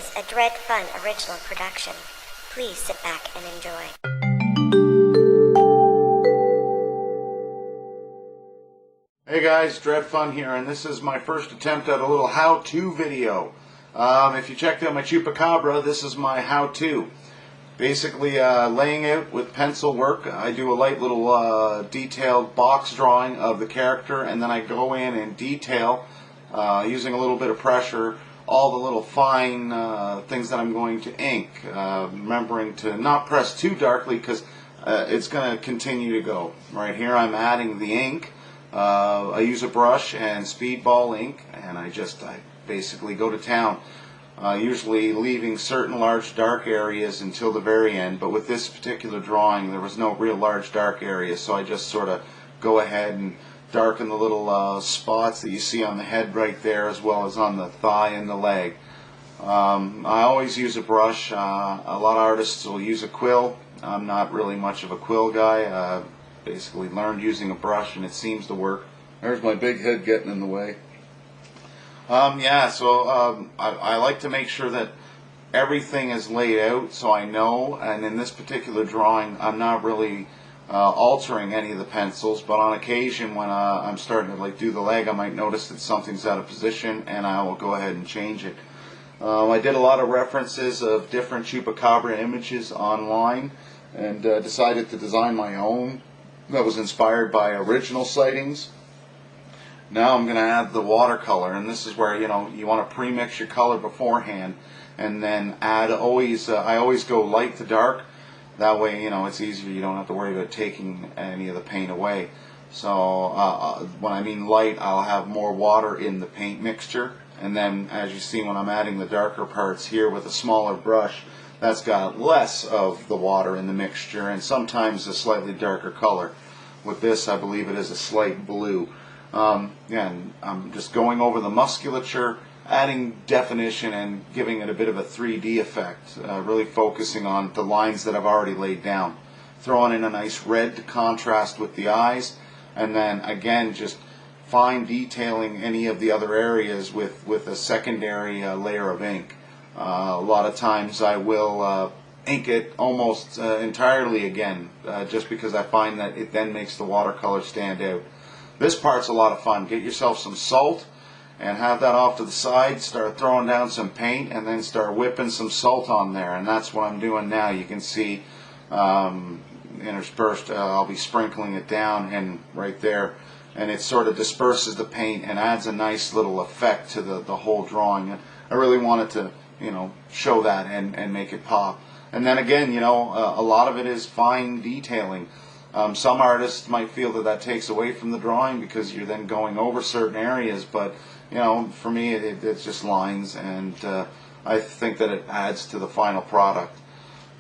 is a Dredfunn original production. Please sit back and enjoy. Hey guys, Dredfunn here, and this is my first attempt at a little how-to video. If you checked out my Chupacabra, this is my how-to. Basically, laying out with pencil work. I do a light little detailed box drawing of the character, and then I go in and detail, using a little bit of pressure, all the little fine things that I'm going to ink. Remembering to not press too darkly because it's going to continue to go. Right here I'm adding the ink. I use a brush and speedball ink, and I basically go to town, usually leaving certain large dark areas until the very end. But with this particular drawing, there was no real large dark areas, so I just sort of go ahead and darken the little spots that you see on the head right there, as well as on the thigh and the leg. I always use a brush. A lot of artists will use a quill. I'm not really much of a quill guy. Basically learned using a brush, and it seems to work. There's my big head getting in the way. I like to make sure that everything is laid out so I know, and in this particular drawing I'm not really altering any of the pencils, but on occasion when I'm starting to do the leg, I might notice that something's out of position, and I will go ahead and change it. I did a lot of references of different Chupacabra images online, and decided to design my own that was inspired by original sightings. Now I'm going to add the watercolor, and this is where you want to pre-mix your color beforehand, and then add I always go light to dark. That way it's easier, you don't have to worry about taking any of the paint away. So when I mean light, I'll have more water in the paint mixture, and then as you see when I'm adding the darker parts here with a smaller brush, that's got less of the water in the mixture and sometimes a slightly darker color. With this, I believe it is a slight blue. And I'm just going over the musculature, adding definition and giving it a bit of a 3D effect, really focusing on the lines that I've already laid down. Throwing in a nice red to contrast with the eyes, and then again just fine detailing any of the other areas with a secondary layer of ink. A lot of times I will ink it almost entirely again, just because I find that it then makes the watercolor stand out. This part's a lot of fun. Get yourself some salt and have that off to the side. Start throwing down some paint and then start whipping some salt on there, and that's what I'm doing now. You can see interspersed, I'll be sprinkling it down and right there, and it sort of disperses the paint and adds a nice little effect to the whole drawing. And I really wanted to show that and make it pop. And then again, a lot of it is fine detailing. Some artists might feel that takes away from the drawing because you're then going over certain areas, but for me it's just lines, and I think that it adds to the final product.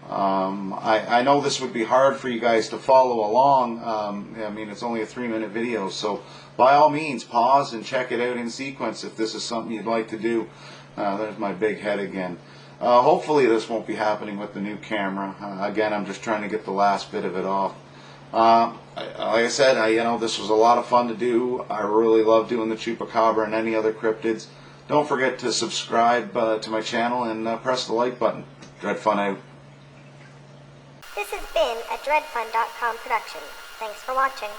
I know this would be hard for you guys to follow along. I mean, it's only a 3-minute video, so by all means pause and check it out in sequence if this is something you'd like to do. There's my big head again. Hopefully this won't be happening with the new camera. Again, I'm just trying to get the last bit of it off. Like I said, this was a lot of fun to do. I really love doing the Chupacabra and any other cryptids. Don't forget to subscribe to my channel and press the like button. Dredfunn out. This has been a Dredfunn.com production. Thanks for watching.